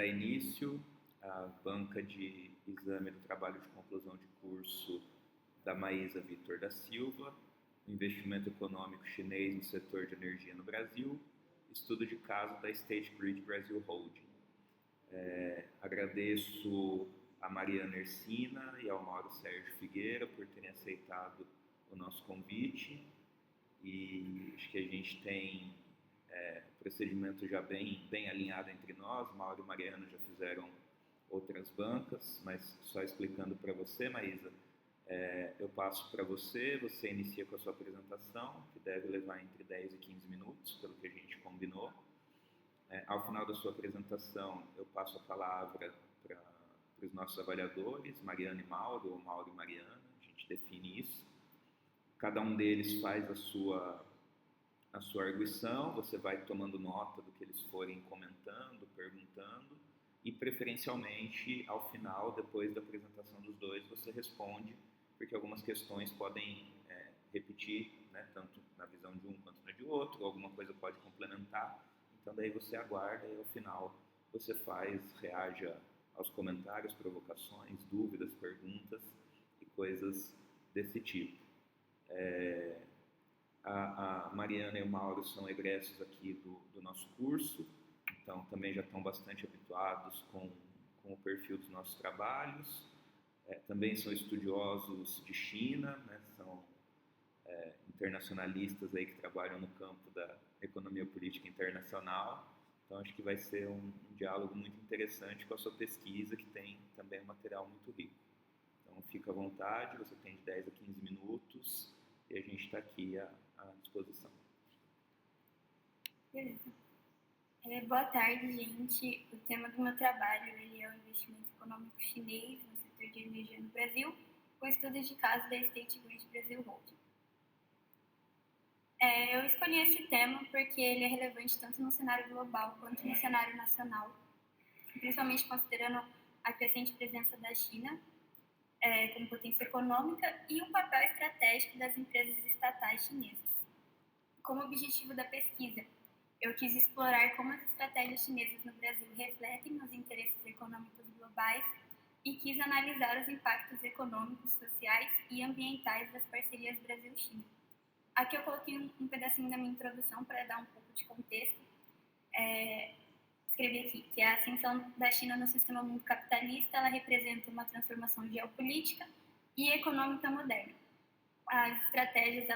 início a banca de exame do trabalho de conclusão de curso da Maísa Vitor da Silva, investimento econômico chinês no setor de energia no Brasil, estudo de caso da State Grid Brasil Holding. Agradeço a Mariana Ercina e ao Mauro Sérgio Figueira por terem aceitado o nosso convite, e acho que a gente tem o procedimento já bem alinhado entre nós. Mauro e Mariana já fizeram outras bancas, mas só explicando para você, Maísa, eu passo para você, você inicia com a sua apresentação, que deve levar entre 10 e 15 minutos, pelo que a gente combinou. Ao final da sua apresentação, eu passo a palavra para os nossos avaliadores, Mariana e Mauro, ou Mauro e Mariana, a gente define isso. Cada um deles faz a sua arguição, você vai tomando nota do que eles forem comentando, perguntando, e preferencialmente, ao final, depois da apresentação dos dois, você responde, porque algumas questões podem repetir, né, tanto na visão de um quanto na de outro, alguma coisa pode complementar, então daí você aguarda e ao final você reage aos comentários, provocações, dúvidas, perguntas e coisas desse tipo. A Mariana e o Mauro são egressos aqui do nosso curso, então também já estão bastante habituados com o perfil dos nossos trabalhos. Também são estudiosos de China, né? São internacionalistas aí que trabalham no campo da economia política internacional. Então acho que vai ser um diálogo muito interessante com a sua pesquisa, que tem também um material muito rico. Então fica à vontade, você tem de 10 a 15 minutos e a gente está aqui à disposição. Beleza. Boa tarde, gente. O tema do meu trabalho ele é o investimento econômico chinês no setor de energia no Brasil, com estudos de caso da State Grid Brasil Holding. Eu escolhi esse tema porque ele é relevante tanto no cenário global quanto no cenário nacional, principalmente considerando a crescente presença da China como potência econômica e o papel estratégico das empresas estatais chinesas. Como objetivo da pesquisa, eu quis explorar como as estratégias chinesas no Brasil refletem os interesses econômicos globais e quis analisar os impactos econômicos, sociais e ambientais das parcerias Brasil-China. Aqui eu coloquei um pedacinho da minha introdução para dar um pouco de contexto. Escrevi aqui que a ascensão da China no sistema mundo capitalista ela representa uma transformação geopolítica e econômica moderna. As estratégias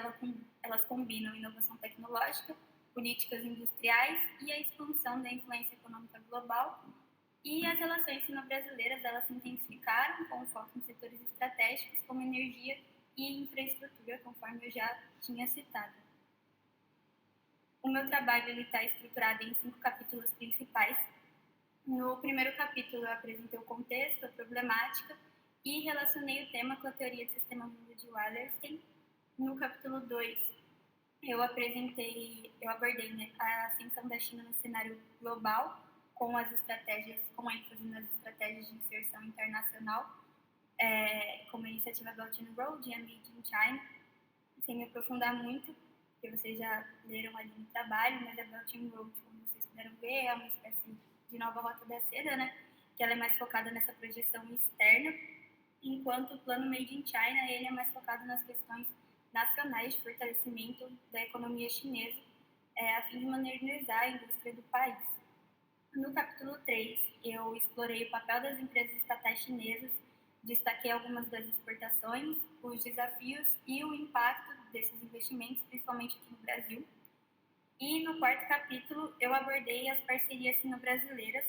elas combinam inovação tecnológica, políticas industriais e a expansão da influência econômica global, e as relações sino-brasileiras elas se intensificaram com foco em setores estratégicos como energia e infraestrutura, conforme eu já tinha citado. O meu trabalho está estruturado em 5 capítulos principais. No primeiro capítulo eu apresentei o contexto, a problemática e relacionei o tema com a teoria do sistema mundo de Wallerstein. No capítulo 2 eu abordei, né, a ascensão da China no cenário global, com ênfase nas estratégias de inserção internacional, como a iniciativa Belt and Road e a Made in China, sem me aprofundar muito, porque vocês já leram ali no trabalho, mas a Belt and Road, como vocês puderam ver, é uma espécie de nova rota da seda, né, que ela é mais focada nessa projeção externa, enquanto o plano Made in China ele é mais focado nas questões nacionais de fortalecimento da economia chinesa, a fim de modernizar a indústria do país. No capítulo 3, eu explorei o papel das empresas estatais chinesas, destaquei algumas das exportações, os desafios e o impacto desses investimentos, principalmente aqui no Brasil. E no quarto capítulo, eu abordei as parcerias sino-brasileiras,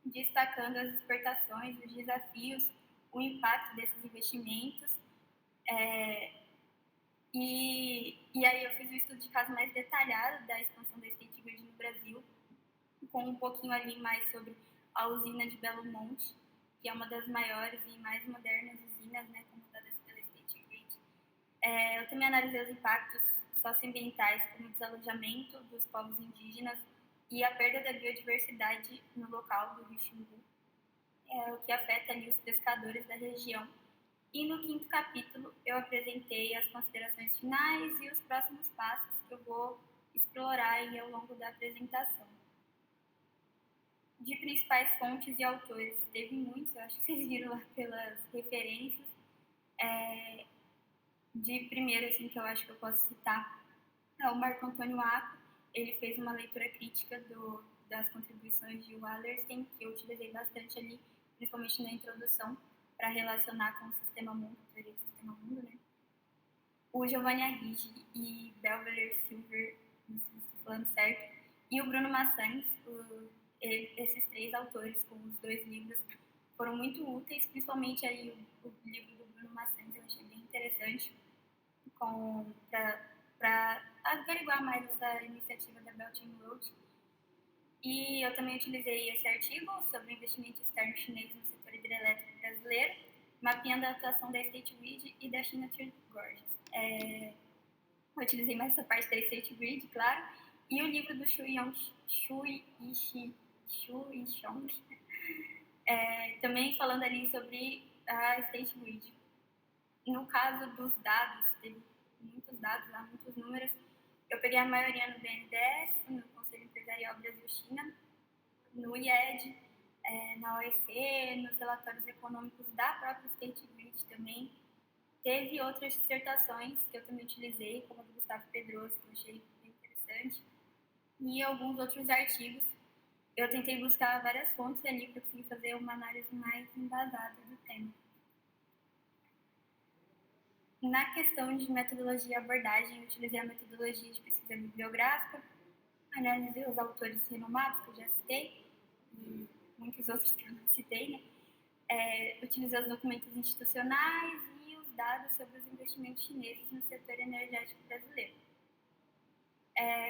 destacando as exportações, os desafios, o impacto desses investimentos. E aí eu fiz um estudo de caso mais detalhado da expansão da State Grid no Brasil, com um pouquinho ali mais sobre a usina de Belo Monte, que é uma das maiores e mais modernas usinas, né, comandadas pela State Grid. Eu também analisei os impactos socioambientais, como o desalojamento dos povos indígenas e a perda da biodiversidade no local do Rio Xingu, o que afeta ali os pescadores da região. E no quinto capítulo eu apresentei as considerações finais e os próximos passos que eu vou explorar aí ao longo da apresentação. De principais fontes e autores, teve muitos, eu acho que vocês viram lá pelas referências. De primeiro, assim, que eu acho que eu posso citar, é o Marco Antônio Aco. Ele fez uma leitura crítica das contribuições de Wallerstein, que eu utilizei bastante ali, principalmente na introdução, para relacionar com o sistema mundo, teoria do sistema mundo, né? O Giovanni Arrighi e Belvedere Silver, não sei se estou falando certo, e o Bruno Maçães, esses 3 autores com os 2 livros foram muito úteis, principalmente aí o livro do Bruno Maçães eu achei bem interessante para averiguar mais essa iniciativa da Belt and Road. E eu também utilizei esse artigo sobre o investimento externo chinês no setor hidrelétrico brasileiro, mapeando a atuação da State Grid e da China Trade Gorges. Eu utilizei mais essa parte da State Grid, claro, e o livro do Xu Yishong, também falando ali sobre a State Grid. No caso dos dados, teve muitos dados lá, muitos números. Eu peguei a maioria no BNDES, no Conselho Empresarial Brasil-China, no IED, na OEC, nos relatórios econômicos da própria State Grid também. Teve outras dissertações que eu também utilizei, como a do Gustavo Pedroso, que eu achei bem interessante, e alguns outros artigos. Eu tentei buscar várias fontes ali para conseguir fazer uma análise mais embasada do tema. Na questão de metodologia e abordagem, eu utilizei a metodologia de pesquisa bibliográfica, analisei os autores renomados que eu já citei, e muitos outros que eu não citei, né? Utilizei os documentos institucionais e os dados sobre os investimentos chineses no setor energético brasileiro.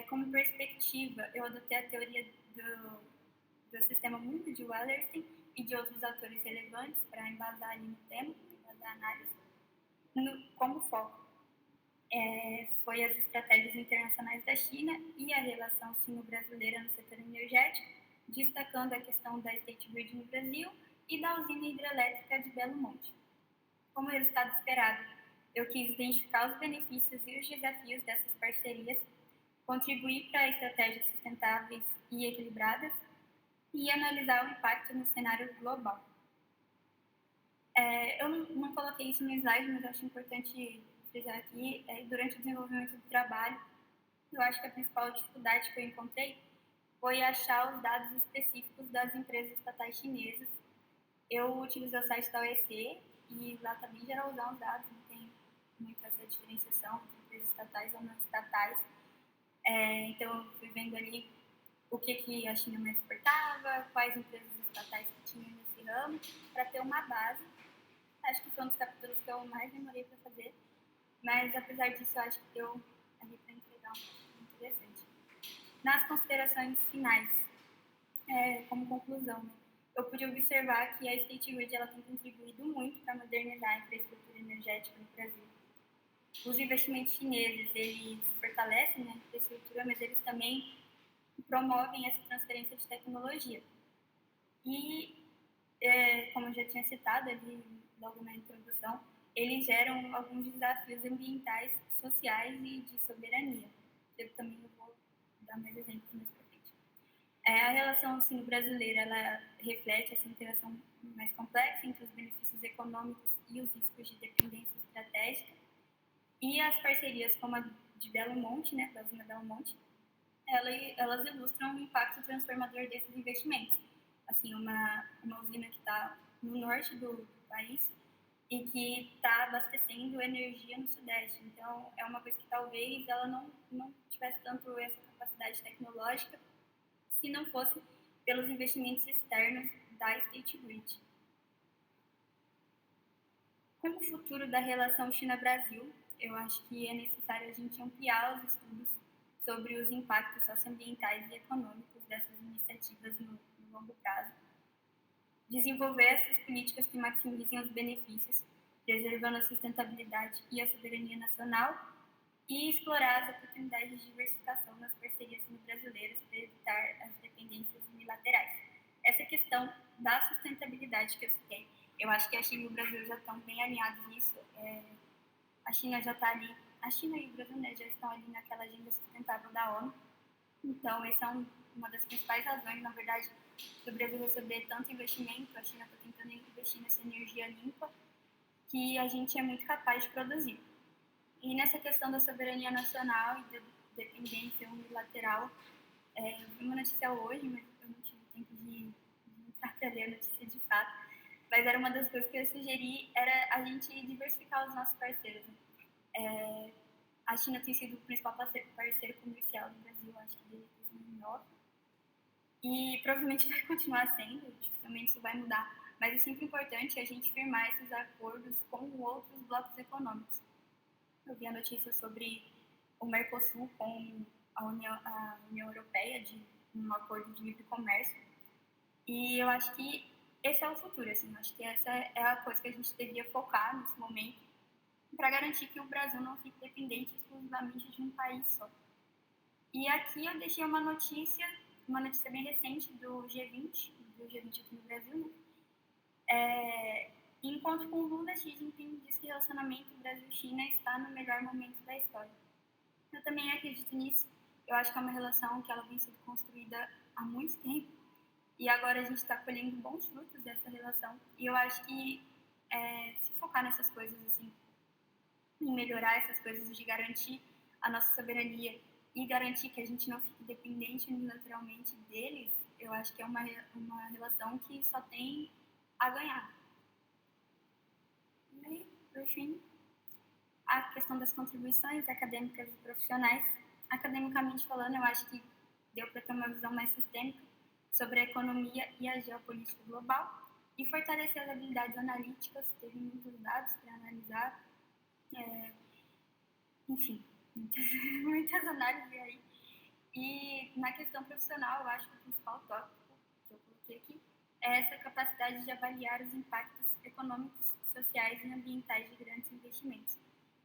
Como perspectiva, eu adotei a teoria do sistema mundo de Wallerstein e de outros autores relevantes para embasar ali no tema, embasar a análise. Como foco, foi as estratégias internacionais da China e a relação sino-brasileira no setor energético, destacando a questão da State Grid no Brasil e da usina hidrelétrica de Belo Monte. Como resultado esperado, eu quis identificar os benefícios e os desafios dessas parcerias, contribuir para estratégias sustentáveis e equilibradas e analisar o impacto no cenário global. Eu não coloquei isso no slide, mas acho importante frisar aqui, durante o desenvolvimento do trabalho, eu acho que a principal dificuldade que eu encontrei foi achar os dados específicos das empresas estatais chinesas. Eu utilizei o site da OEC e lá também geralzão os dados, não tem muito essa diferenciação entre empresas estatais ou não estatais. Então eu fui vendo ali o que a China mais exportava, quais empresas estatais que tinham nesse ramo, para ter uma base. Acho que foi um dos capítulos que eu mais demorei para fazer, mas apesar disso eu acho que deu ali para entregar um pouco interessante. Nas considerações finais, como conclusão, né, eu pude observar que a State Grid ela tem contribuído muito para modernizar a infraestrutura energética no Brasil. Os investimentos chineses, eles fortalecem, né, a infraestrutura, mas eles também promovem essa transferência de tecnologia. E, como eu já tinha citado ali logo na introdução, eles geram alguns desafios ambientais, sociais e de soberania. Eu também vou dar mais exemplos mais para frente. A relação sino-brasileira, ela reflete essa interação mais complexa entre os benefícios econômicos e os riscos de dependência estratégica. E as parcerias como a de Belo Monte, né, da usina Belo Monte, elas ilustram o impacto transformador desses investimentos. Assim, uma usina que está no norte do país e que está abastecendo energia no sudeste. Então, é uma coisa que talvez ela não tivesse tanto essa capacidade tecnológica se não fosse pelos investimentos externos da State Grid. Com o futuro da relação China-Brasil, eu acho que é necessário a gente ampliar os estudos sobre os impactos socioambientais e econômicos dessas iniciativas no longo prazo. Desenvolver essas políticas que maximizem os benefícios, preservando a sustentabilidade e a soberania nacional, e explorar as oportunidades de diversificação nas parcerias brasileiras para evitar as dependências unilaterais. Essa questão da sustentabilidade que eu citei, eu acho que a China e o Brasil já estão bem alinhados nisso. A China já está ali, a China e o Brasil, né, já estão ali naquela agenda sustentável da ONU. Então, essa é uma das principais razões, na verdade, do Brasil receber tanto investimento, a China está tentando investir nessa energia limpa, que a gente é muito capaz de produzir. E nessa questão da soberania nacional e da dependência unilateral, eu vi uma notícia hoje, mas eu não tive tempo de entrar para ler a notícia de fato, mas era uma das coisas que eu sugeri, era a gente diversificar os nossos parceiros. A China tem sido o principal parceiro comercial do Brasil, acho que desde 2009, e provavelmente vai continuar sendo, dificilmente isso vai mudar, mas é sempre importante a gente firmar esses acordos com outros blocos econômicos. Eu vi a notícia sobre o Mercosul com a União Europeia, de um acordo de livre comércio, e eu acho que esse é o futuro, assim, acho que essa é a coisa que a gente deveria focar nesse momento, para garantir que o Brasil não fique dependente exclusivamente de um país só. E aqui eu deixei uma notícia bem recente do G20 aqui no Brasil, né? Em encontro com Lula, Xi Jinping diz que o relacionamento Brasil-China está no melhor momento da história. Eu também acredito nisso. Eu acho que é uma relação que ela vem sendo construída há muito tempo e agora a gente está colhendo bons frutos dessa relação. E eu acho que se focar nessas coisas, assim, em melhorar essas coisas, de garantir a nossa soberania e garantir que a gente não fique dependente unilateralmente deles, eu acho que é uma relação que só tem a ganhar. E aí, por fim, a questão das contribuições acadêmicas e profissionais. Academicamente falando, eu acho que deu para ter uma visão mais sistêmica sobre a economia e a geopolítica global e fortalecer as habilidades analíticas, teve muitos dados para analisar, enfim, muitas análises aí. E na questão profissional, eu acho que o principal tópico que eu coloquei aqui é essa capacidade de avaliar os impactos econômicos, sociais e ambientais de grandes investimentos.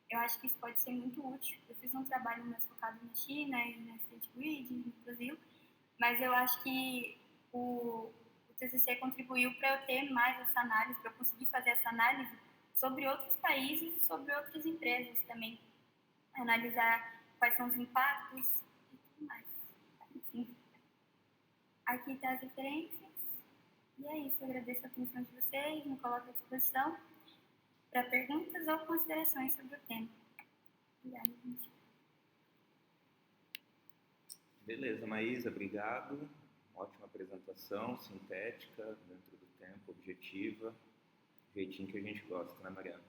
Eu acho que isso pode ser muito útil. Eu fiz um trabalho mais focado na China e na State Grid, no Brasil, mas eu acho que o TCC contribuiu para eu ter mais essa análise, para eu conseguir fazer essa análise sobre outros países e sobre outras empresas também. Analisar quais são os impactos e tudo mais. Enfim, aqui estão as referências. E é isso, eu agradeço a atenção de vocês, me coloco à disposição para perguntas ou considerações sobre o tema. Obrigada, gente. Beleza, Maísa, obrigado. Ótima apresentação, sintética, dentro do tempo, objetiva, jeitinho que a gente gosta, né, Mariana?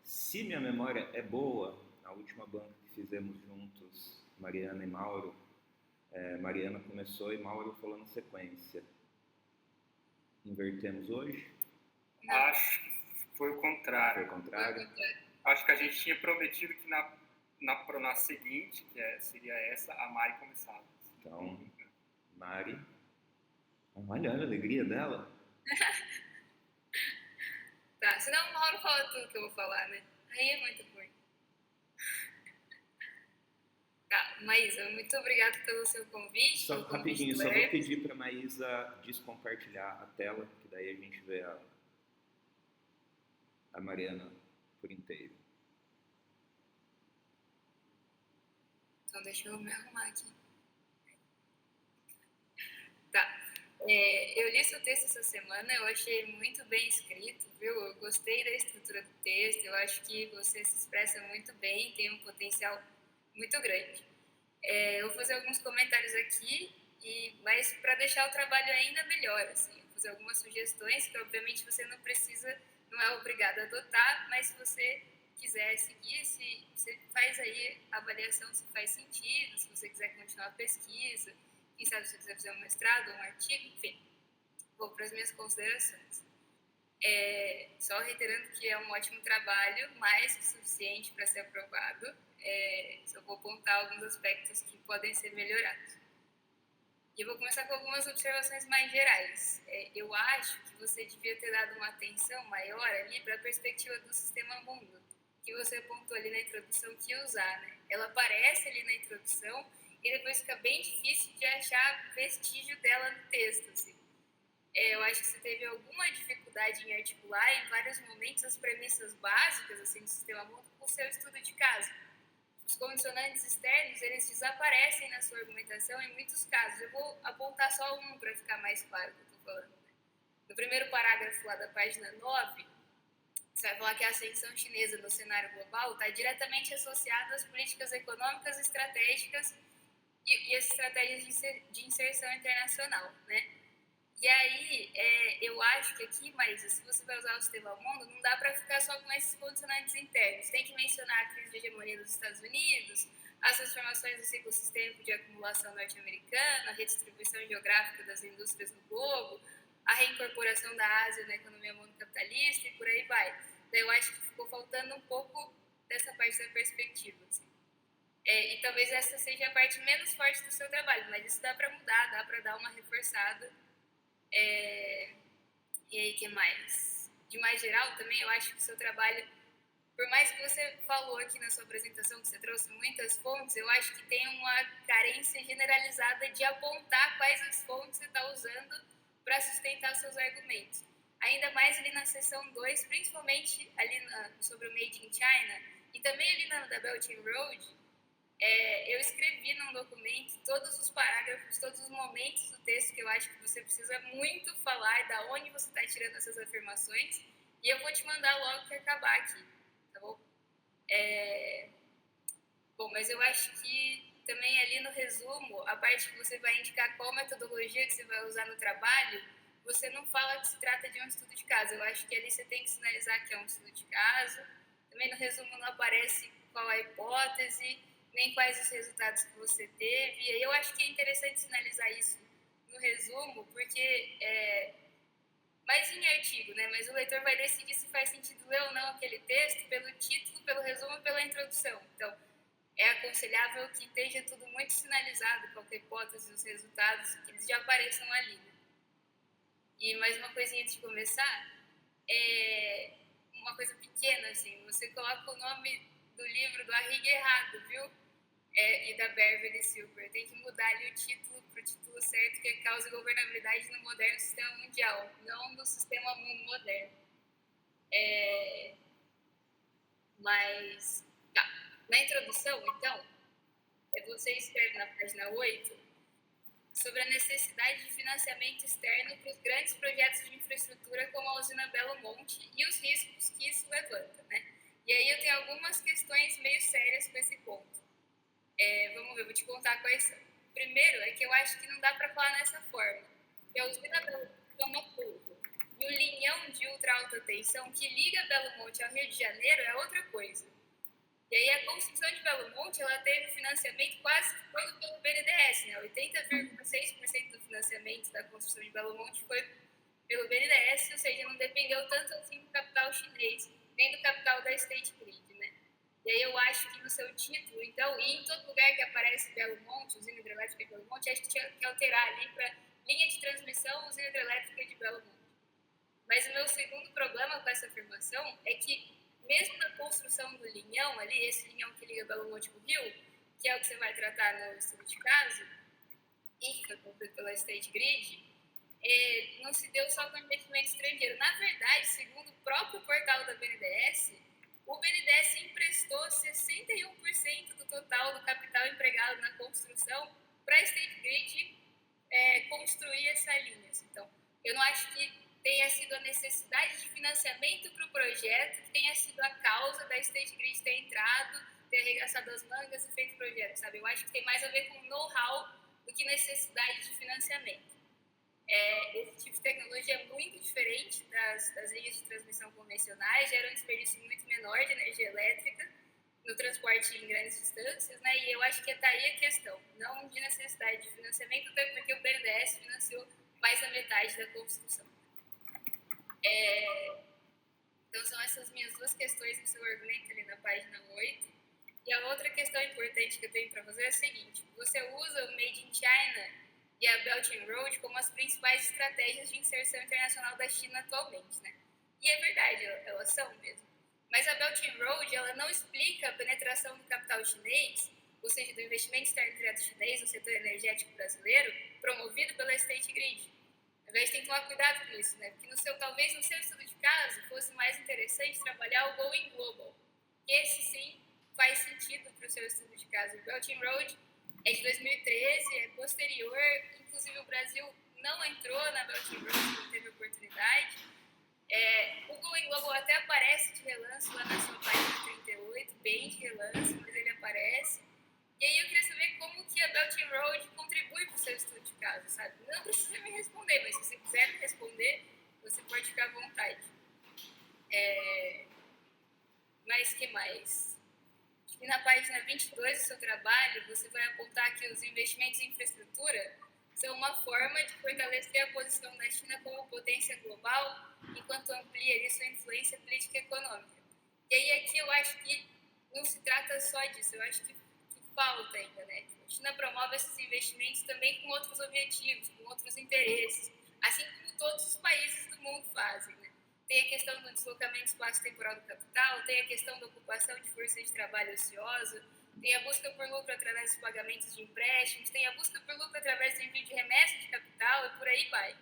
Se minha memória é boa, na última banca que fizemos juntos, Mariana e Mauro, Mariana começou e Mauro falou na sequência. Invertemos hoje? Acho que foi o contrário. Foi o contrário? Acho que a gente tinha prometido que na seguinte, que seria essa, a Mari começava. Então, Mari. Olha a alegria dela. Tá, senão o Mauro fala tudo que eu vou falar, né? Aí é muito ruim. Tá, Maísa, muito obrigada pelo seu convite. Só rapidinho, só vou pedir para a Maísa descompartilhar a tela, que daí a gente vê a Mariana por inteiro. Então deixa eu me arrumar aqui. Tá. Eu li seu texto essa semana, eu achei muito bem escrito, viu? Eu gostei da estrutura do texto, eu acho que você se expressa muito bem, tem um potencial muito grande. Eu vou fazer alguns comentários aqui, mas para deixar o trabalho ainda melhor, assim, eu vou fazer algumas sugestões que obviamente você não é obrigado a adotar, mas se você quiser seguir, se você faz aí a avaliação se faz sentido, se você quiser continuar a pesquisa, quem sabe se você quiser fazer um mestrado, um artigo, enfim. Vou para as minhas considerações. Só reiterando que é um ótimo trabalho, mais que suficiente para ser aprovado. Só vou apontar alguns aspectos que podem ser melhorados. E eu vou começar com algumas observações mais gerais. Eu acho que você devia ter dado uma atenção maior ali para a perspectiva do sistema mundo, que você apontou ali na introdução que ia usar, né? Ela aparece ali na introdução e depois fica bem difícil de achar vestígio dela no texto, assim. Eu acho que você teve alguma dificuldade em articular em vários momentos as premissas básicas assim, do sistema mundo com o seu estudo de caso. os condicionantes externos, eles desaparecem na sua argumentação em muitos casos. Eu vou apontar só um para ficar mais claro o que eu estou falando. No primeiro parágrafo lá da página 9, você vai falar que a ascensão chinesa no cenário global está diretamente associada às políticas econômicas e estratégicas e as estratégias de inserção internacional, né? E aí, eu acho que aqui, mas se você vai usar o sistema mundo, não dá para ficar só com esses condicionantes internos. Tem que mencionar a crise de hegemonia dos Estados Unidos, as transformações do ciclo sistêmico de acumulação norte-americana, a redistribuição geográfica das indústrias no globo, a reincorporação da Ásia na economia monocapitalista e por aí vai. Daí eu acho que ficou faltando um pouco dessa parte da perspectiva. Assim. E talvez essa seja a parte menos forte do seu trabalho, mas isso dá para mudar, dá para dar uma reforçada. E aí, o que mais? De mais geral, também eu acho que o seu trabalho, por mais que você falou aqui na sua apresentação que você trouxe muitas fontes, eu acho que tem uma carência generalizada de apontar quais as fontes você está usando para sustentar seus argumentos. Ainda mais ali na seção 2, principalmente ali sobre o Made in China, e também ali na da Belt and Road, eu escrevi num documento todos os parágrafos, todos os momentos do texto que eu acho que você precisa muito falar, da onde você está tirando essas afirmações, e eu vou te mandar logo que acabar aqui, tá bom? Bom, mas eu acho que também ali no resumo, a parte que você vai indicar qual metodologia que você vai usar no trabalho, você não fala que se trata de um estudo de caso. Eu acho que ali você tem que sinalizar que é um estudo de caso. Também no resumo não aparece qual a hipótese, nem quais os resultados que você teve. E eu acho que é interessante sinalizar isso no resumo, porque mais em artigo, né? Mas o leitor vai decidir se faz sentido ler ou não aquele texto pelo título, pelo resumo e pela introdução. Então, é aconselhável que esteja tudo muito sinalizado, qualquer hipótese, os resultados, que eles já apareçam ali. Né? E mais uma coisinha antes de começar, uma coisa pequena, assim, você coloca o nome do livro do Arrighi errado, viu? E da Beverly Silver. Tem que mudar ali o título para o título certo, que é Causa e Governabilidade no Moderno Sistema Mundial, não no Sistema Mundo Moderno. Mas, tá. Na introdução, então, você escreve na página 8 sobre a necessidade de financiamento externo para os grandes projetos de infraestrutura como a usina Belo Monte e os riscos que isso levanta, né? E aí eu tenho algumas questões meio sérias com esse ponto. Vamos ver, vou te contar quais são. Primeiro é que eu acho que não dá para falar nessa forma. Que a usina Belo Monte é uma coisa. E o linhão de ultra alta tensão que liga Belo Monte ao Rio de Janeiro é outra coisa. E aí a construção de Belo Monte, ela teve financiamento quase todo pelo BNDES, né? 80,6% do financiamento da construção de Belo Monte foi pelo BNDES, ou seja, não dependeu tanto assim do capital chinês, nem do capital da State Grid, né? E aí eu acho que no seu título, então, e em todo lugar que aparece Belo Monte, usina hidrelétrica de Belo Monte, acho que tinha que alterar ali para linha de transmissão, usina hidrelétrica de Belo Monte. Mas o meu segundo problema com essa afirmação é que mesmo na construção do linhão ali, esse linhão que liga Belo Monte com o Rio, que é o que você vai tratar no estudo de caso, e que foi concluído pela State Grid, não se deu só com investimento estrangeiro. Na verdade, segundo o próprio portal da BNDES, o BNDES emprestou 61% do total do capital empregado na construção para a State Grid construir essa linha. Então, eu não acho que tenha sido a necessidade de financiamento para o projeto que tenha sido a causa da State Grid ter entrado, ter arregaçado as mangas e feito o projeto, sabe? Eu acho que tem mais a ver com know-how do que necessidade de financiamento. Esse tipo de tecnologia é muito diferente das linhas de transmissão convencionais, gera um desperdício muito menor de energia elétrica no transporte em grandes distâncias, né? E eu acho que está aí a questão, não de necessidade de financiamento, até porque o BNDES financiou mais da metade da construção. Então são essas minhas duas questões no seu argumento ali na página 8. E a outra questão importante que eu tenho para você é a seguinte: você usa o Made in China e a Belt and Road como as principais estratégias de inserção internacional da China atualmente, né? E é verdade, elas são mesmo. Mas a Belt and Road, ela não explica a penetração do capital chinês, ou seja, do investimento externo direto chinês no setor energético brasileiro, promovido pela State Grid. Ao invés, tem que tomar cuidado com isso, né? Porque talvez no seu estudo de caso fosse mais interessante trabalhar o Going Global. Esse sim faz sentido para o seu estudo de caso. O Belt and Road é de 2013, é posterior, inclusive o Brasil não entrou na Belt and Road, não teve oportunidade. O Golden Global até aparece de relance lá na sua página 38, bem de relance, mas ele aparece. E aí eu queria saber como que a Belt and Road contribui para o seu estudo de caso, sabe? Não precisa me responder, mas se você quiser me responder, você pode ficar à vontade. Mas que mais? E na página 22 do seu trabalho, você vai apontar que os investimentos em infraestrutura são uma forma de fortalecer a posição da China como potência global, enquanto amplia ali sua influência política e econômica. E aí aqui eu acho que não se trata só disso, eu acho que falta ainda, né? A China promove esses investimentos também com outros objetivos, com outros interesses, assim como todos os países do mundo fazem, né? Tem a questão do deslocamento espaço-temporal do capital, tem a questão da ocupação de força de trabalho ociosa, tem a busca por lucro através dos pagamentos de empréstimos, tem a busca por lucro através do envio de remessa de capital e por aí vai.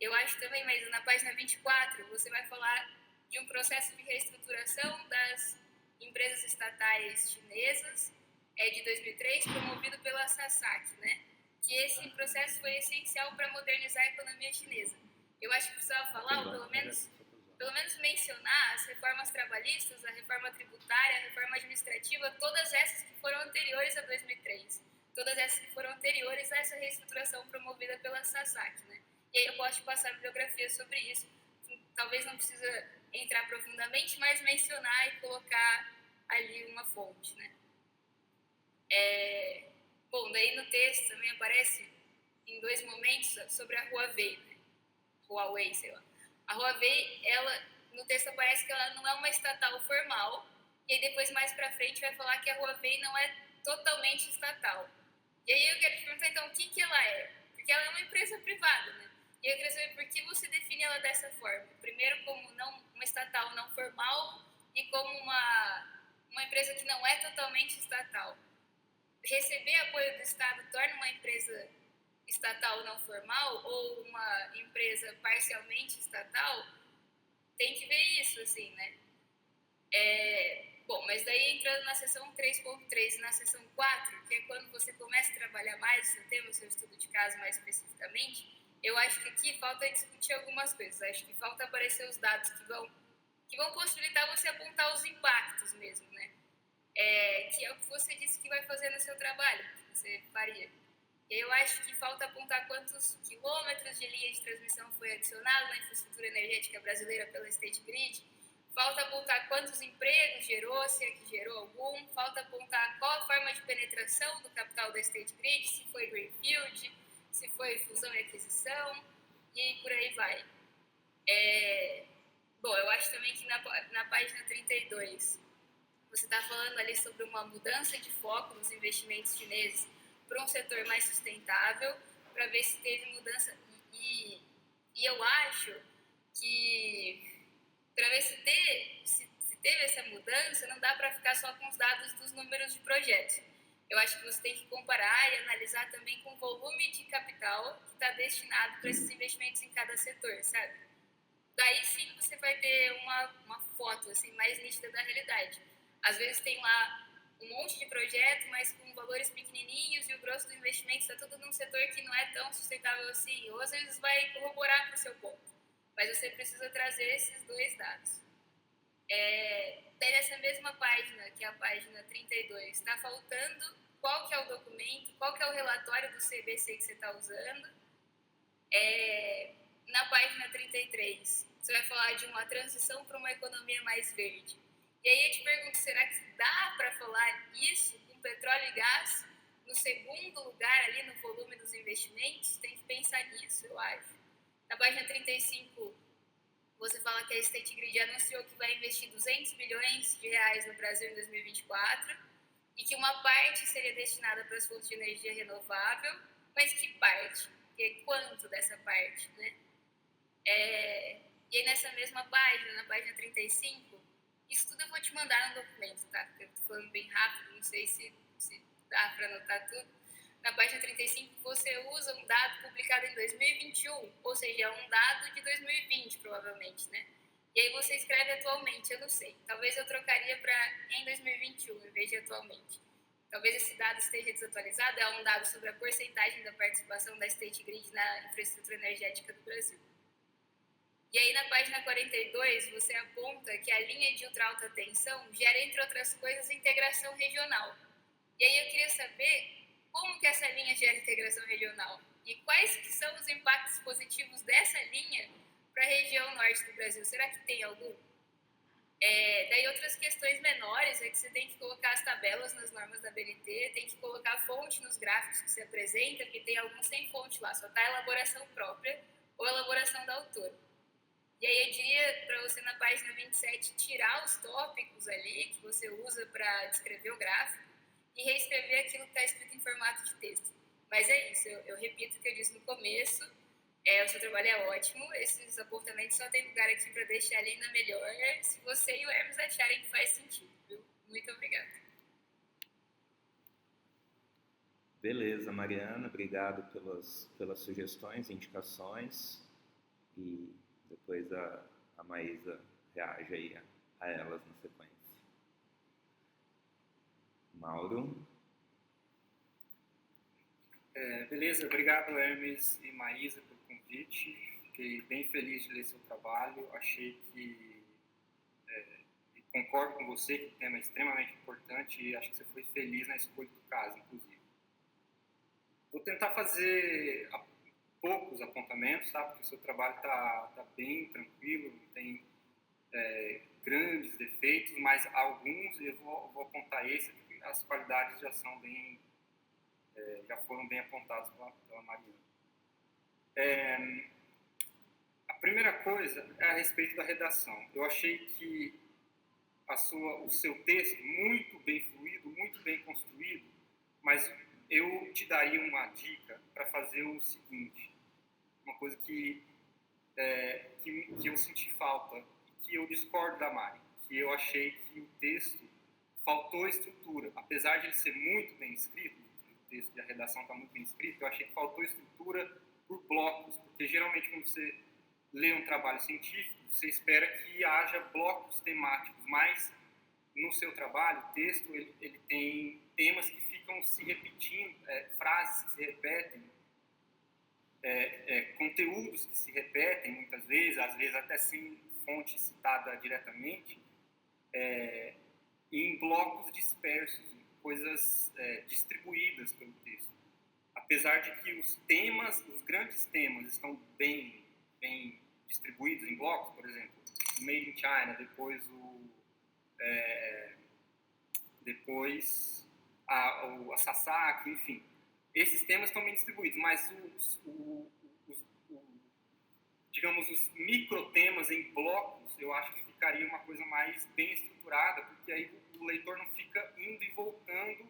Eu acho também, mas na página 24, você vai falar de um processo de reestruturação das empresas estatais chinesas, de 2003, promovido pela SASAC, né? Que esse processo foi essencial para modernizar a economia chinesa. Eu acho que precisava falar, ou pelo menos mencionar as reformas trabalhistas, a reforma tributária, a reforma administrativa, todas essas que foram anteriores a 2003, todas essas que foram anteriores a essa reestruturação promovida pela SASAC, né? E aí eu posso te passar a bibliografia sobre isso, talvez não precisa entrar profundamente, mas mencionar e colocar ali uma fonte, né? Bom, daí no texto também aparece em 2 momentos sobre a Huawei, né? Huawei, sei lá. A Huawei, no texto aparece que ela não é uma estatal formal, e aí depois mais pra frente vai falar que a Huawei não é totalmente estatal. E aí eu quero te perguntar então o que ela é, porque ela é uma empresa privada, né? E eu queria saber por que você define ela dessa forma. Primeiro como uma estatal não formal e como uma empresa que não é totalmente estatal. Receber apoio do Estado torna uma empresa estatal não formal ou uma empresa parcialmente estatal? Tem que ver isso, assim, né? Bom, mas daí entrando na seção 3.3 e na seção 4, que é quando você começa a trabalhar mais o seu tema, o seu estudo de caso mais especificamente, eu acho que aqui falta discutir algumas coisas. Acho que falta aparecer os dados que vão possibilitar você apontar os impactos mesmo, né? Que é o que você disse que vai fazer no seu trabalho, que você faria. E eu acho que falta apontar quantos quilômetros de linha de transmissão foi adicionado na infraestrutura energética brasileira pela State Grid. Falta apontar quantos empregos gerou, se é que gerou algum. Falta apontar qual a forma de penetração do capital da State Grid, se foi greenfield, se foi fusão e aquisição, e por aí vai. Bom, eu acho também que na página 32, você está falando ali sobre uma mudança de foco nos investimentos chineses para um setor mais sustentável, para ver se teve mudança. E eu acho que, para ver se teve essa mudança, não dá para ficar só com os dados dos números de projetos. Eu acho que você tem que comparar e analisar também com o volume de capital que está destinado para esses investimentos em cada setor, sabe? Daí sim você vai ter uma foto assim, mais nítida da realidade. Às vezes tem lá um monte de projeto, mas com valores pequenininhos e o grosso do investimento está tudo num setor que não é tão sustentável assim, ou às vezes vai corroborar com o seu ponto. Mas você precisa trazer esses 2 dados. Tem nessa mesma página, que é a página 32, está faltando qual que é o documento, qual que é o relatório do CBC que você está usando. Na página 33, você vai falar de uma transição para uma economia mais verde. E aí eu te pergunto, será que dá para falar isso com petróleo e gás no segundo lugar ali no volume dos investimentos? Tem que pensar nisso, eu acho. Na página 35, você fala que a State Grid anunciou que vai investir 200 bilhões de reais no Brasil em 2024 e que uma parte seria destinada para as fontes de energia renovável, mas que parte? E quanto dessa parte, né? E aí nessa mesma página, na página 35, isso tudo eu vou te mandar no documento, tá? Porque eu tô falando bem rápido, não sei se dá para anotar tudo. Na página 35, você usa um dado publicado em 2021, ou seja, é um dado de 2020, provavelmente, né? E aí você escreve atualmente, eu não sei. Talvez eu trocaria para em 2021, em vez de atualmente. Talvez esse dado esteja desatualizado, é um dado sobre a porcentagem da participação da State Grid na infraestrutura energética do Brasil. E aí na página 42 você aponta que a linha de ultra alta tensão gera, entre outras coisas, integração regional. E aí eu queria saber como que essa linha gera integração regional e quais que são os impactos positivos dessa linha para a região norte do Brasil. Será que tem algum? Daí outras questões menores é que você tem que colocar as tabelas nas normas da BNT, tem que colocar fonte nos gráficos que você apresenta, porque tem alguns sem fonte lá, só está a elaboração própria ou a elaboração da autora. E aí eu diria para você na página 27 tirar os tópicos ali que você usa para descrever o gráfico e reescrever aquilo que está escrito em formato de texto. Mas é isso, eu repito o que eu disse no começo, o seu trabalho é ótimo, esses apontamentos só tem lugar aqui para deixar ele ainda melhor, se você e o Hermes acharem que faz sentido, viu? Muito obrigada. Beleza, Mariana, obrigado pelas sugestões, indicações, e depois a Maísa reage aí a elas na sequência. Mauro? Beleza, obrigado Hermes e Maísa pelo convite, fiquei bem feliz de ler seu trabalho, achei que, concordo com você que o tema é extremamente importante e acho que você foi feliz na escolha do caso, inclusive. Vou tentar fazer poucos apontamentos, tá? Porque o seu trabalho tá bem tranquilo, não tem grandes defeitos, mas alguns eu vou apontar esse, porque as qualidades já foram bem apontadas pela Mariana. A primeira coisa é a respeito da redação. Eu achei que o seu texto muito bem fluido, muito bem construído, mas eu te daria uma dica para fazer o seguinte, uma coisa que eu senti falta, que eu discordo da Mari, que eu achei que o texto faltou estrutura, apesar de ele ser muito bem escrito, o texto de a redação está muito bem escrito, eu achei que faltou estrutura por blocos, porque geralmente quando você lê um trabalho científico, você espera que haja blocos temáticos, mas no seu trabalho, o texto ele tem temas que ficam se repetindo, frases que se repetem, conteúdos que se repetem muitas vezes, às vezes até sem fonte citada diretamente, em blocos dispersos, coisas distribuídas pelo texto. Apesar de que os grandes temas estão bem distribuídos em blocos, por exemplo, o Made in China, depois a Sasaki, enfim. Esses temas estão bem distribuídos, mas digamos, os microtemas em blocos, eu acho que ficaria uma coisa mais bem estruturada, porque aí o leitor não fica indo e voltando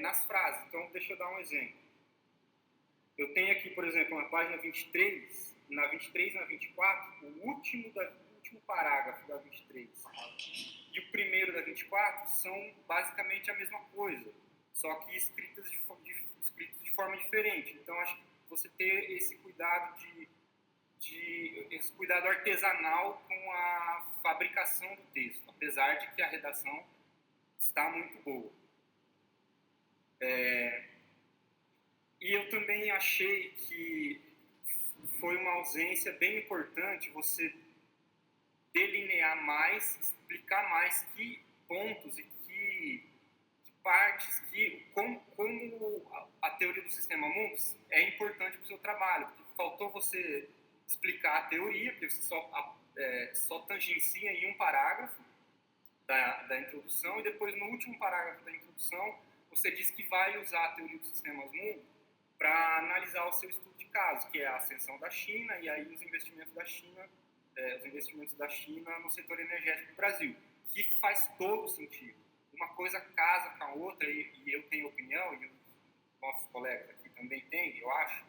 nas frases. Então, deixa eu dar um exemplo. Eu tenho aqui, por exemplo, na página 23, na 23 e na 24, o último parágrafo da 23 e o primeiro da 24 são basicamente a mesma coisa, só que escritos de forma diferente. Então, acho que você ter esse cuidado esse cuidado artesanal com a fabricação do texto, apesar de que a redação está muito boa. E eu também achei que foi uma ausência bem importante você delinear mais, explicar mais que pontos e que partes, como a teoria do sistema mundo é importante para o seu trabalho. Porque faltou você explicar a teoria, porque você só tangencia em um parágrafo da introdução, e depois no último parágrafo da introdução você diz que vai usar a teoria dos sistemas mundo para analisar o seu estudo de caso, que é a ascensão da China e aí os investimentos da China no setor energético do Brasil, que faz todo sentido. Uma coisa casa com a outra, e eu tenho opinião, e os nossos colegas aqui também têm, eu acho,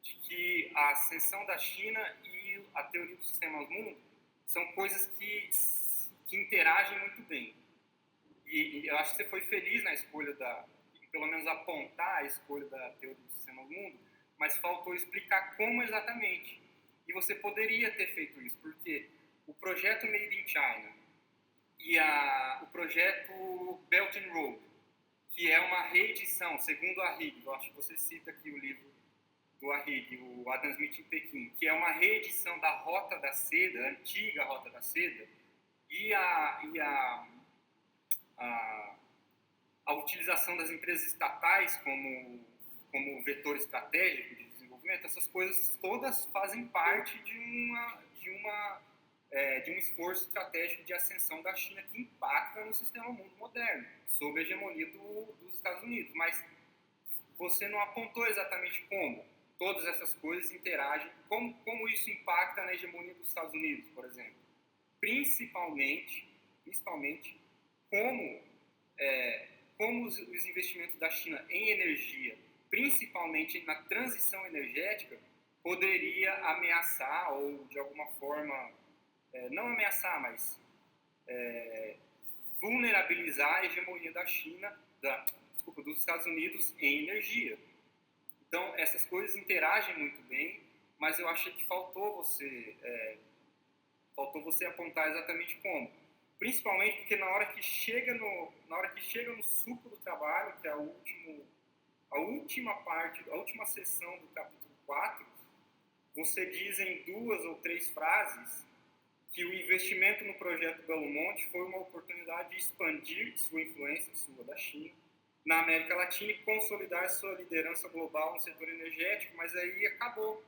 de que a ascensão da China e a teoria dos sistemas mundo são coisas que interagem muito bem. E eu acho que você foi feliz na escolha pelo menos apontar a escolha da teoria dos sistemas mundo, mas faltou explicar como exatamente. E você poderia ter feito isso, porque o projeto Made in China e o projeto Belt and Road, que é uma reedição, segundo a Arrighi, eu acho que você cita aqui o livro do Arrighi, o Adam Smith em Pequim, que é uma reedição da Rota da Seda, a antiga Rota da Seda, e a utilização das empresas estatais como vetor estratégico de desenvolvimento, essas coisas todas fazem parte de um esforço estratégico de ascensão da China que impacta no sistema mundo moderno, sob a hegemonia dos Estados Unidos. Mas você não apontou exatamente como todas essas coisas interagem, como isso impacta na hegemonia dos Estados Unidos, por exemplo. Principalmente como os investimentos da China em energia, principalmente na transição energética, poderia ameaçar ou, de alguma forma, não ameaçar, mas vulnerabilizar a hegemonia da China, dos Estados Unidos em energia. Então, essas coisas interagem muito bem, mas eu achei que faltou você apontar exatamente como. Principalmente porque na hora que chega no suco do trabalho, que é a última parte, a última seção do capítulo 4, você diz em 2 ou 3 frases que o investimento no projeto Belo Monte foi uma oportunidade de expandir sua influência, sua da China, na América Latina e consolidar sua liderança global no setor energético, mas aí acabou.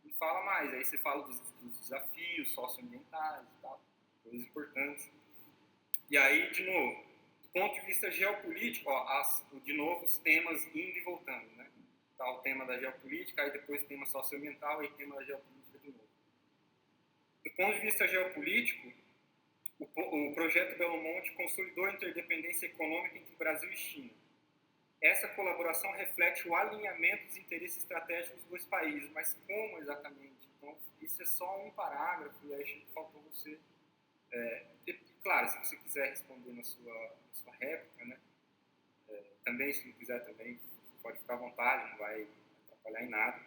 Não fala mais. Aí você fala dos desafios socioambientais e tal, coisas importantes. E aí, de novo, do ponto de vista geopolítico, de novo os temas indo e voltando, né? Tá, o tema da geopolítica, aí depois o tema socioambiental e o tema da geopolítica de novo. Do ponto de vista geopolítico, o projeto Belo Monte consolidou a interdependência econômica entre Brasil e China. Essa colaboração reflete o alinhamento dos interesses estratégicos dos dois países, mas como exatamente? Então, isso é só um parágrafo, e aí acho que faltou você... claro, se você quiser responder na sua réplica, né? Também, se não quiser, também pode ficar à vontade, não vai atrapalhar em nada.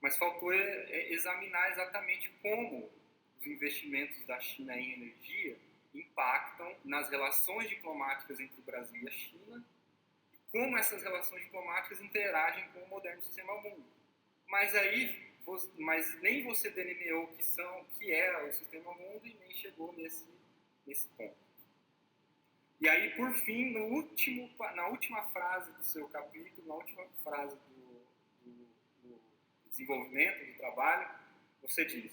Mas faltou examinar exatamente como os investimentos da China em energia impactam nas relações diplomáticas entre o Brasil e a China e como essas relações diplomáticas interagem com o moderno sistema mundo. Mas nem você delineou o que é o sistema mundo e nem chegou nesse ponto. E aí, por fim, na última frase do seu capítulo, na última frase do desenvolvimento do trabalho, você diz: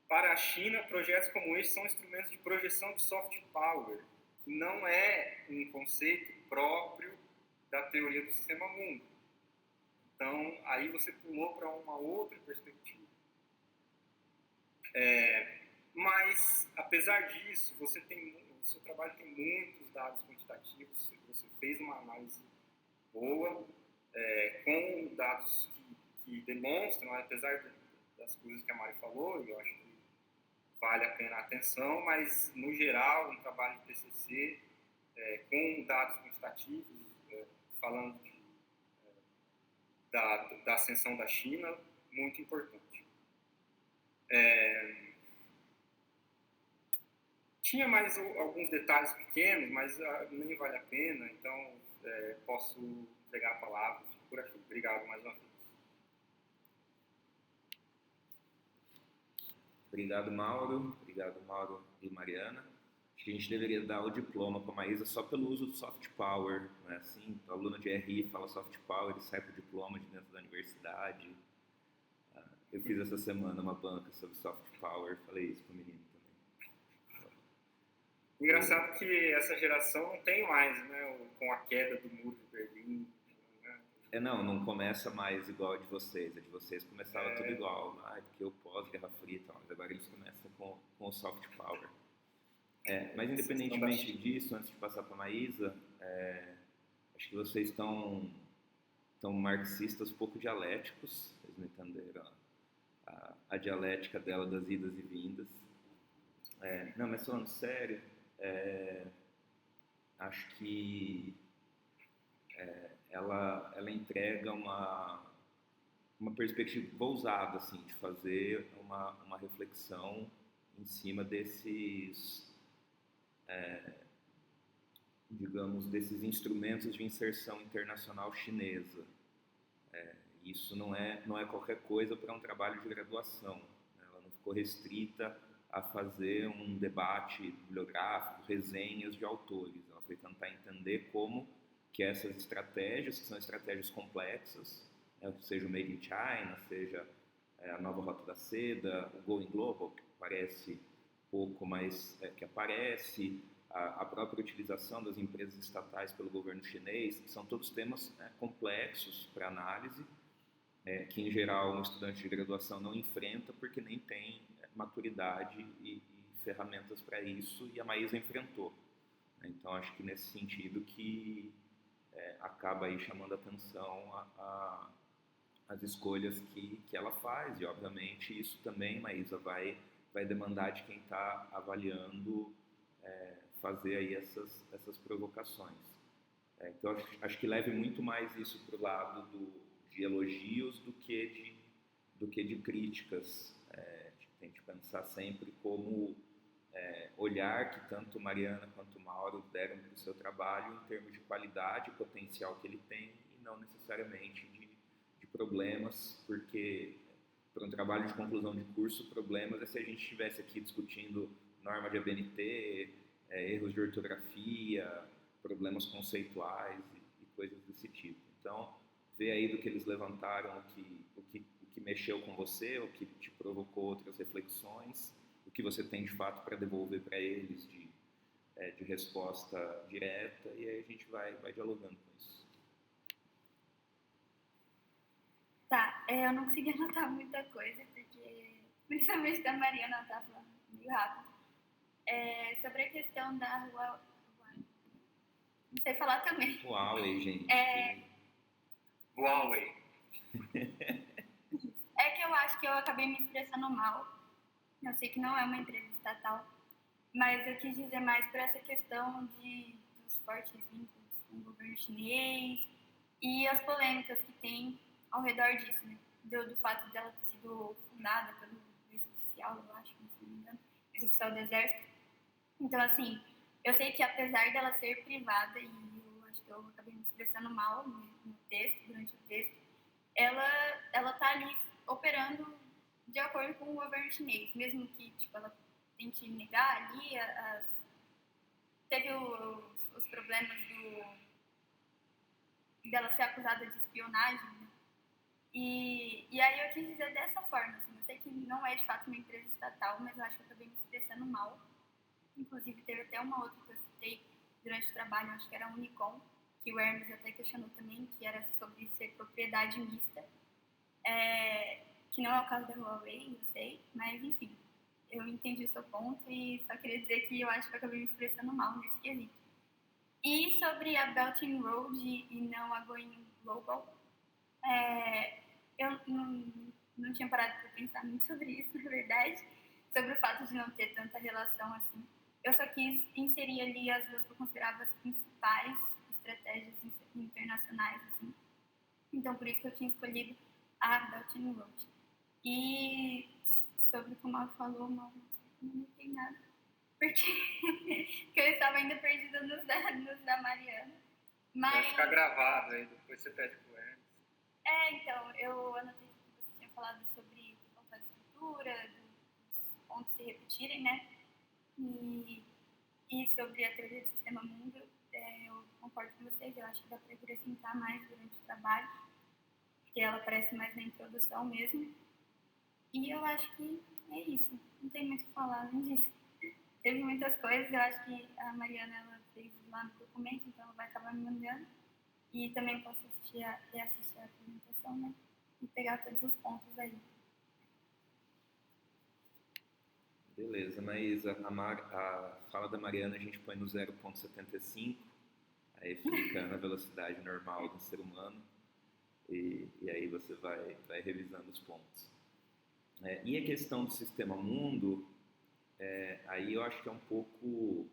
para a China, projetos como este são instrumentos de projeção de soft power, que não é um conceito próprio da teoria do sistema mundo. Então, aí você pulou para uma outra perspectiva. Mas, apesar disso, o seu trabalho tem muitos dados quantitativos, você fez uma análise boa, com dados que demonstram, apesar das coisas que a Mari falou, eu acho que vale a pena a atenção, mas, no geral, um trabalho de TCC com dados quantitativos, falando da ascensão da China, muito importante. Tinha mais alguns detalhes pequenos, mas nem vale a pena, então posso entregar a palavra por aqui. Obrigado mais uma vez. Obrigado, Mauro e Mariana. Acho que a gente deveria dar o diploma para a Maísa só pelo uso do soft power, não é assim? O aluno de RI fala soft power, ele sai com o diploma de dentro da universidade. Eu fiz essa semana uma banca sobre soft power, falei isso para o menino também. Engraçado que essa geração não tem mais, né? Com a queda do muro de Berlim. Né? Não começa mais igual a de vocês. A de vocês começava tudo igual. Porque o pós-Guerra Fria e tal. Mas agora eles começam com o soft power. Mas independentemente disso, antes de passar para a Maísa, acho que vocês estão marxistas pouco dialéticos. Vocês não entenderam a dialética dela das idas e vindas. Não, mas falando sério, acho que ela entrega uma perspectiva ousada, assim, de fazer uma reflexão em cima desses, digamos, desses instrumentos de inserção internacional chinesa. Isso não é qualquer coisa para um trabalho de graduação, né? Ela não ficou restrita a fazer um debate bibliográfico, resenhas de autores. Ela foi tentar entender como que essas estratégias, que são estratégias complexas, né, seja o Made in China, seja a nova Rota da Seda, o Going Global, que parece pouco, mas que aparece, a própria utilização das empresas estatais pelo governo chinês, que são todos temas, né, complexos para análise, que em geral um estudante de graduação não enfrenta porque nem tem maturidade e ferramentas para isso, e a Maísa enfrentou. Então acho que nesse sentido que acaba aí chamando a atenção as escolhas que ela faz, e obviamente isso também, Maísa, vai demandar de quem está avaliando fazer aí essas provocações. Então acho que leve muito mais isso para o lado de elogios do que de críticas. Tem que pensar sempre como olhar que tanto Mariana quanto Mauro deram para o seu trabalho em termos de qualidade e potencial que ele tem, e não necessariamente de problemas, porque para um trabalho de conclusão de curso, problemas é se a gente estivesse aqui discutindo norma de ABNT, erros de ortografia, problemas conceituais e coisas desse tipo. Então, ver aí do que eles levantaram o que mexeu com você, o que te provocou outras reflexões, o que você tem de fato para devolver para eles de resposta direta, e aí a gente vai dialogando com isso. Tá, eu não consegui anotar muita coisa, porque principalmente da Mariana, ela tá falando meio rápido. Sobre a questão da Huawei. Não sei falar também. Huawei, gente. Huawei. É que eu acho que eu acabei me expressando mal. Eu sei que não é uma empresa estatal, mas eu quis dizer mais para essa questão dos fortes vínculos com o governo chinês e as polêmicas que tem ao redor disso, né? Do fato dela ter sido fundada pelo ex-oficial, eu acho, se não me engano, ex-oficial do Exército. Então, assim, eu sei que apesar dela ser privada, e eu acho que eu acabei me expressando mal no texto, durante o texto, ela tá ali operando de acordo com o governo chinês, mesmo que tipo, ela tente negar ali teve os problemas dela ser acusada de espionagem, né? E aí eu quis dizer dessa forma, assim, eu sei que não é de fato uma empresa estatal, mas eu acho que eu acabei me expressando mal. Inclusive teve até uma outra que eu citei durante o trabalho, acho que era a Unicom, que o Hermes até questionou também, que era sobre ser propriedade mista, que não é o caso da Huawei, eu sei, mas enfim, eu entendi o seu ponto e só queria dizer que eu acho que eu acabei me expressando mal nesse quesito. E sobre a Belt and Road e não a Going Global, eu não tinha parado para pensar muito sobre isso, na verdade, sobre o fato de não ter tanta relação assim. Eu só quis inserir ali as duas que eu considerava as principais estratégias internacionais, assim. Então, por isso que eu tinha escolhido a Belt and Road. E sobre como ela falou, não tem nada. Porque eu estava ainda perdida nos da Mariana. Mas... Vai ficar gravado aí, depois você pede pro Hermes. Então, eu anotei que você tinha falado sobre a estrutura, dos pontos se repetirem, né? E sobre a teoria do sistema mundo, eu concordo com vocês, eu acho que dá para acrescentar mais durante o trabalho, porque ela aparece mais na introdução mesmo. E eu acho que é isso, não tem muito o que falar além disso. Teve muitas coisas, eu acho que a Mariana ela fez lá no documento, então ela vai acabar me mandando. E também posso assistir a apresentação, né? E pegar todos os pontos aí. Beleza, Maísa, a fala da Mariana a gente põe no 0,75, aí fica na velocidade normal do ser humano, e aí você vai revisando os pontos. E a questão do sistema mundo, aí eu acho que é um pouco...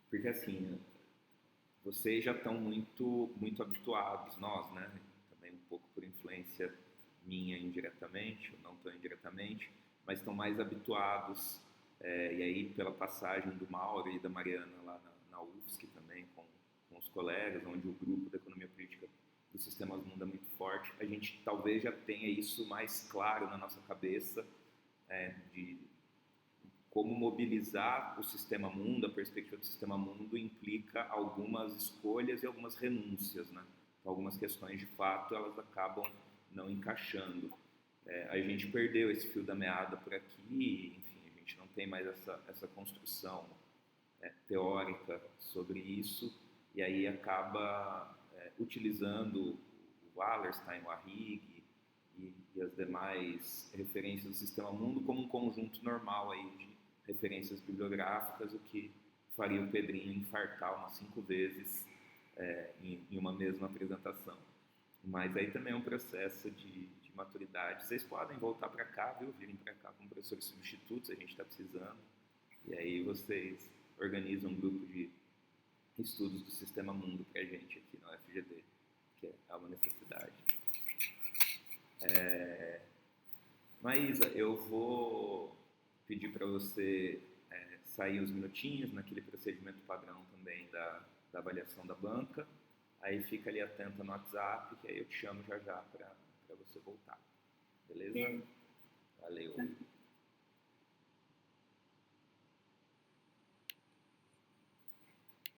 Porque assim, vocês já estão muito habituados, nós, né? Também um pouco por influência minha indiretamente, ou não tão indiretamente, mas estão mais habituados, e aí pela passagem do Mauro e da Mariana lá na UFSC também, com os colegas, onde o grupo da economia política do Sistemas Mundo é muito forte, a gente talvez já tenha isso mais claro na nossa cabeça, de como mobilizar o Sistema Mundo, a perspectiva do Sistema Mundo implica algumas escolhas e algumas renúncias, né? Então, algumas questões, de fato, elas acabam não encaixando. A gente perdeu esse fio da meada por aqui, enfim, a gente não tem mais essa construção teórica sobre isso, e aí acaba utilizando o Wallerstein, o Arrighi e as demais referências do Sistema Mundo como um conjunto normal aí de referências bibliográficas, o que faria o Pedrinho infartar umas 5 vezes em uma mesma apresentação. Mas aí também é um processo de maturidade. Vocês podem voltar para cá, viu? Virem para cá como professores substitutos, a gente está precisando. E aí vocês organizam um grupo de estudos do Sistema Mundo para a gente aqui na UFGD, que é uma necessidade. Maísa, eu vou pedir para você sair uns minutinhos naquele procedimento padrão também da avaliação da banca. Aí fica ali atenta no WhatsApp, que aí eu te chamo já para você voltar. Beleza?